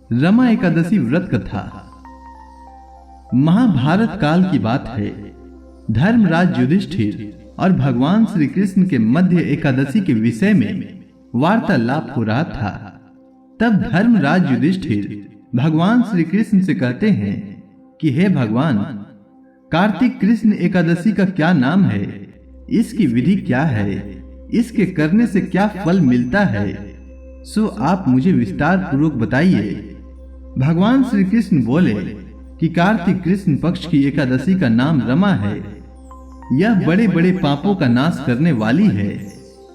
रमा एकादशी व्रत कथा। महाभारत काल की बात है। धर्मराज युधिष्ठिर और भगवान श्री कृष्ण के मध्य एकादशी के विषय में वार्तालाप हो रहा था। तब धर्मराज युधिष्ठिर भगवान श्री कृष्ण से कहते हैं कि हे भगवान, कार्तिक कृष्ण एकादशी का क्या नाम है, इसकी विधि क्या है, इसके करने से क्या फल मिलता है, सो आप मुझे विस्तार पूर्वक बताइए। भगवान श्री कृष्ण बोले कि कार्तिक कृष्ण पक्ष की एकादशी का नाम रमा है। यह बड़े बड़े पापों का नाश करने वाली है।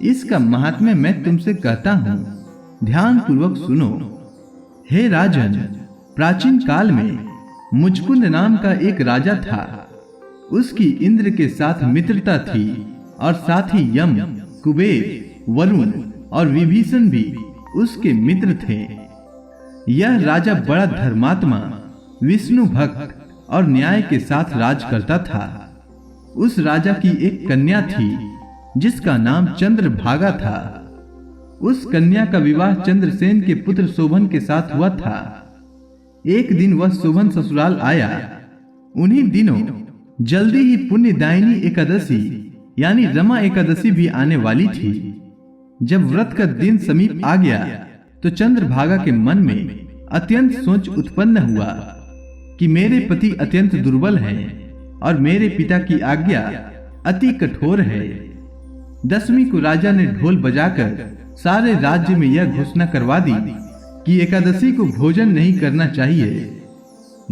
इसका महात्म्य मैं तुमसे कहता हूँ, ध्यान पूर्वक सुनो। हे राजन, प्राचीन काल में मुचकुंद नाम का एक राजा था। उसकी इंद्र के साथ मित्रता थी और साथ ही यम, कुबेर, वरुण और विभीषण भी उसके मित्र थे। यह राजा बड़ा धर्मात्मा, विष्णु भक्त और न्याय के साथ राज करता था। उस राजा की एक कन्या थी जिसका नाम चंद्रभागा था। उस कन्या का विवाह चंद्रसेन के पुत्र शोभन के साथ हुआ था। एक दिन वह शोभन ससुराल आया। उन्हीं दिनों जल्दी ही पुण्यदायिनी एकादशी यानी रमा एकादशी भी आने वाली थी। जब व्रत का दिन समीप आ गया तो चंद्रभागा के मन में अत्यंत सोच उत्पन्न हुआ कि मेरे पति अत्यंत दुर्बल हैं और मेरे पिता की आज्ञा अति कठोर है। दसवीं को राजा ने ढोल बजाकर सारे राज्य में यह घोषणा करवा दी कि एकादशी को भोजन नहीं करना चाहिए।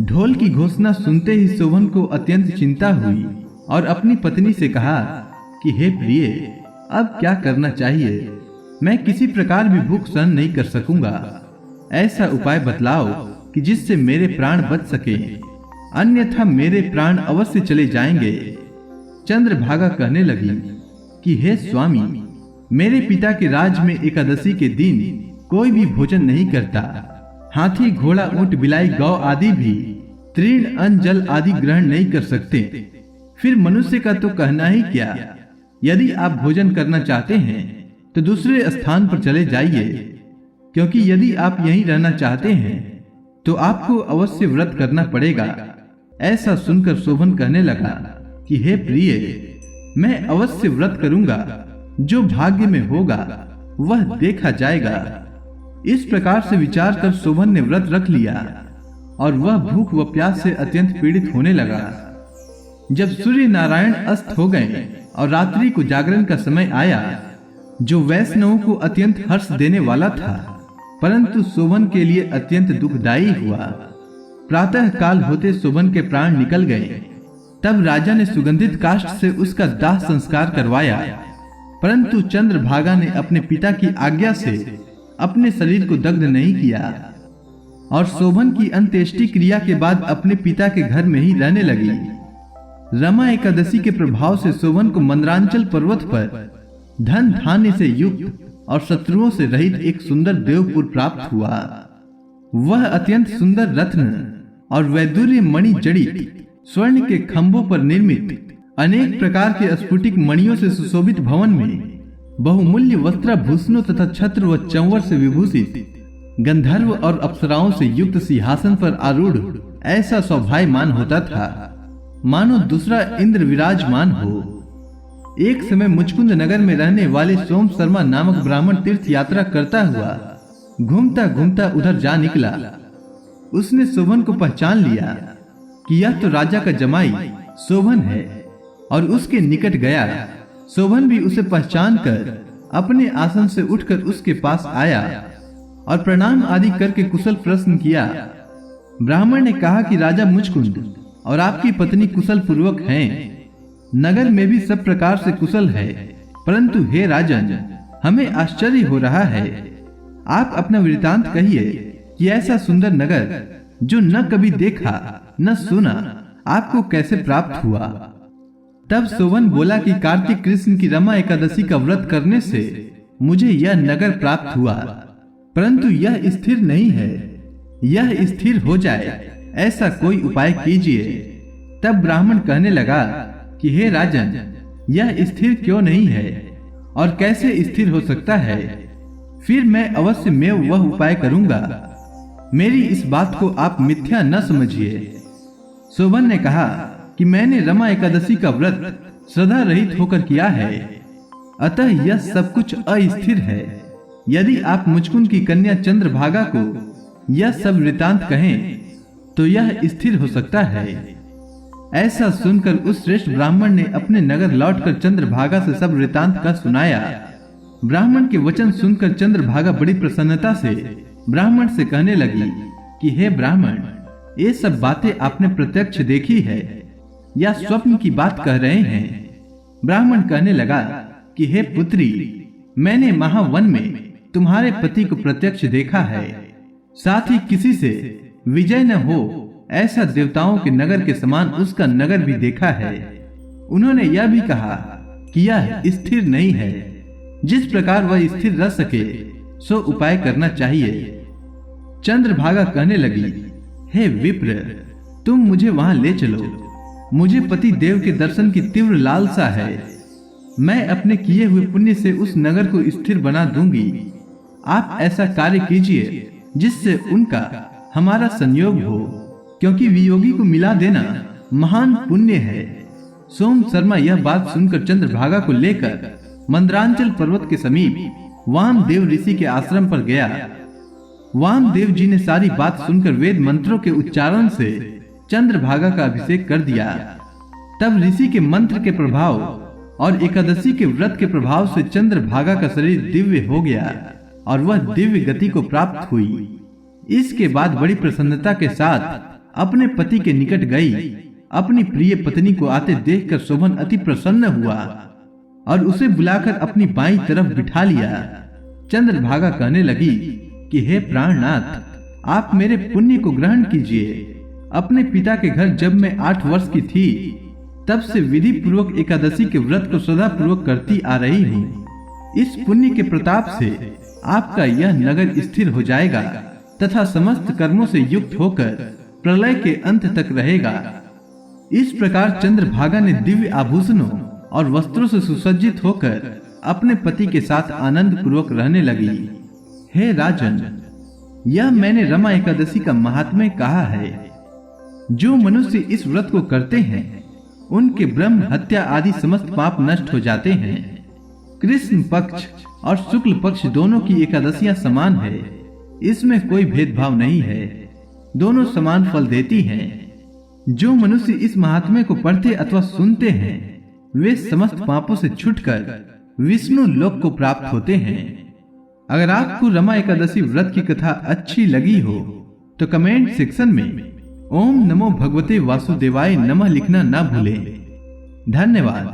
ढोल की घोषणा सुनते ही शोभन को अत्यंत चिंता हुई और अपनी पत्नी से कहा कि हे प्रिय, अब क्या करना चाहिए? मैं किसी प्रकार भी भूख सहन नहीं कर सकूंगा। ऐसा उपाय बतलाओ कि जिससे मेरे प्राण बच सके, अन्यथा मेरे प्राण अवश्य चले जाएंगे। चंद्रभागा कहने लगी कि हे स्वामी, मेरे पिता के राज में एकादशी के दिन कोई भी भोजन नहीं करता। हाथी, घोड़ा, ऊंट, बिलाई, गौ आदि भी तृण, अन्न, जल आदि ग्रहण नहीं कर सकते। फिर मनुष्य का तो कहना ही क्या। यदि आप भोजन करना चाहते हैं तो दूसरे स्थान पर चले जाइए, क्योंकि यदि आप यहीं रहना चाहते हैं तो आपको अवश्य व्रत करना पड़ेगा। ऐसा सुनकर शोभन कहने लगा कि हे प्रिय, मैं अवश्य व्रत करूंगा। जो भाग्य में होगा वह देखा जाएगा। इस प्रकार से विचार कर शोभन ने व्रत रख लिया और वह भूख व प्यास से अत्यंत पीड़ित होने लगा। जब सूर्य नारायण अस्त हो गए और रात्रि को जागरण का समय आया, जो वैष्णवों को अत्यंत हर्ष देने वाला था, परंतु शोभन के लिए अत्यंत दुखदायी हुआ। प्रातः काल होते शोभन के प्राण निकल गए। तब राजा ने सुगंधित काष्ठ से उसका दाह संस्कार करवाया, परंतु चंद्रभागा ने अपने पिता की आज्ञा से अपने शरीर को दग्ध नहीं किया और शोभन की अंत्येष्टि क्रिया के बाद अपने पिता के घर में ही रहने लगी। रमा एकादशी के प्रभाव से शोभन को मंदरांचल पर्वत पर धन धान्य से युक्त और शत्रुओं से रहित एक सुंदर देवपुर प्राप्त हुआ। वह अत्यंत सुंदर रत्न और वैदुर्य मणि जड़ित स्वर्ण के खंभों पर निर्मित अनेक प्रकार के स्फुटिक मणियों से सुशोभित भवन में बहुमूल्य वस्त्राभूषणों तथा छत्र व चंवर से विभूषित गंधर्व और अप्सराओं से युक्त सिंहासन पर आरूढ़ ऐसा शोभायमान होता था, मानो दूसरा इंद्र विराजमान हो। एक समय मुचकुंद नगर में रहने वाले सोम शर्मा नामक ब्राह्मण तीर्थ यात्रा करता हुआ घूमता घूमता उधर जा निकला। उसने शोभन को पहचान लिया कि यह तो राजा का जमाई शोभन है और उसके निकट गया। शोभन भी उसे पहचान कर अपने आसन से उठकर उसके पास आया और प्रणाम आदि करके कुशल प्रश्न किया। ब्राह्मण ने कहा कि राजा मुचकुंद और आपकी पत्नी कुशल पूर्वक हैं। नगर में भी सब प्रकार से कुशल है, परंतु हे राजन, हमें आश्चर्य हो रहा है। आप अपना वृतांत कहिए कि ऐसा सुंदर नगर जो न कभी देखा न सुना, आपको कैसे प्राप्त हुआ? तब शोभन बोला कि कार्तिक कृष्ण की रमा एकादशी का व्रत करने से मुझे यह नगर प्राप्त हुआ, परंतु यह स्थिर नहीं है। यह स्थिर हो जाए ऐसा कोई उपाय कीजिए। तब ब्राह्मण कहने लगा कि हे राजन, यह स्थिर क्यों नहीं है और कैसे स्थिर हो सकता है? फिर मैं अवश्य में वह उपाय करूंगा। मेरी इस बात को आप मिथ्या न समझिए। शोभन ने कहा कि मैंने रमा एकादशी का व्रत श्रद्धा रहित होकर किया है, अतः यह सब कुछ अस्थिर है। यदि आप मुचकुंद की कन्या चंद्रभागा को यह सब वृतांत कहें तो यह स्थिर हो सकता है। ऐसा सुनकर उस श्रेष्ठ ब्राह्मण ने अपने नगर लौटकर चंद्रभागा से सब वृतांत का सुनाया। ब्राह्मण के वचन सुनकर चंद्रभागा बड़ी प्रसन्नता से ब्राह्मण से कहने लगी कि हे ब्राह्मण, ये सब बातें आपने प्रत्यक्ष देखी है या स्वप्न की बात कह रहे हैं? ब्राह्मण कहने लगा कि हे पुत्री, मैंने महावन में तुम्हारे पति को प्रत्यक्ष देखा है, साथ ही किसी से विजय न हो ऐसा देवताओं के नगर के समान उसका नगर भी देखा है। उन्होंने यह भी कहा कि यह स्थिर नहीं है, जिस प्रकार वह स्थिर रह सके सो उपाय करना चाहिए। चंद्रभागा कहने लगी, हे विप्र, तुम मुझे वहां ले चलो। मुझे पति देव के दर्शन की तीव्र लालसा है। मैं अपने किए हुए पुण्य से उस नगर को स्थिर बना दूंगी। आप ऐसा कार्य कीजिए जिससे उनका हमारा संयोग हो, क्योंकि वियोगी को मिला देना महान पुण्य है। सोम शर्मा यह बात सुनकर चंद्रभागा को लेकर मंदरांचल पर्वत के समीप वामदेव ऋषि के आश्रम पर गया। वामदेव जी ने सारी बात सुनकर वेद मंत्रों के उच्चारण से चंद्रभागा का अभिषेक कर दिया। तब ऋषि के मंत्र के प्रभाव और एकादशी के व्रत के प्रभाव से चंद्रभागा का शरीर दिव्य हो गया और वह दिव्य गति को प्राप्त हुई। इसके बाद बड़ी प्रसन्नता के साथ अपने पति के निकट गई। अपनी प्रिय पत्नी को आते देखकर शोभन अति प्रसन्न हुआ और उसे बुलाकर अपनी बाईं तरफ बिठा लिया। चंद्रभागा कहने लगी कि हे प्राणनाथ, आप मेरे पुण्य को ग्रहण कीजिए। अपने पिता के घर जब मैं 8 वर्ष की थी तब से विधि पूर्वक एकादशी के व्रत को सदा पूर्वक करती आ रही हूँ। इस पुण्य के प्रताप से आपका यह नगर स्थिर हो जाएगा तथा समस्त कर्मों से युक्त होकर प्रलय के अंत तक रहेगा। इस प्रकार चंद्रभागा ने दिव्य आभूषणों और वस्त्रों से सुसज्जित होकर अपने पति के साथ आनंद पूर्वक रहने लगी। हे राजन, यह मैंने रमा एकादशी का महात्म्य कहा है। जो मनुष्य इस व्रत को करते हैं उनके ब्रह्म हत्या आदि समस्त पाप नष्ट हो जाते हैं। कृष्ण पक्ष और शुक्ल पक्ष दोनों की एकादशियां समान है, इसमें कोई भेदभाव नहीं है, दोनों समान फल देती हैं। जो मनुष्य इस महात्म्य को पढ़ते अथवा सुनते हैं वे समस्त पापों से छूटकर विष्णु लोक को प्राप्त होते हैं। अगर आपको रमा एकादशी व्रत की कथा अच्छी लगी हो तो कमेंट सेक्शन में ओम नमो भगवते वासुदेवाय नमः लिखना ना भूलें। धन्यवाद।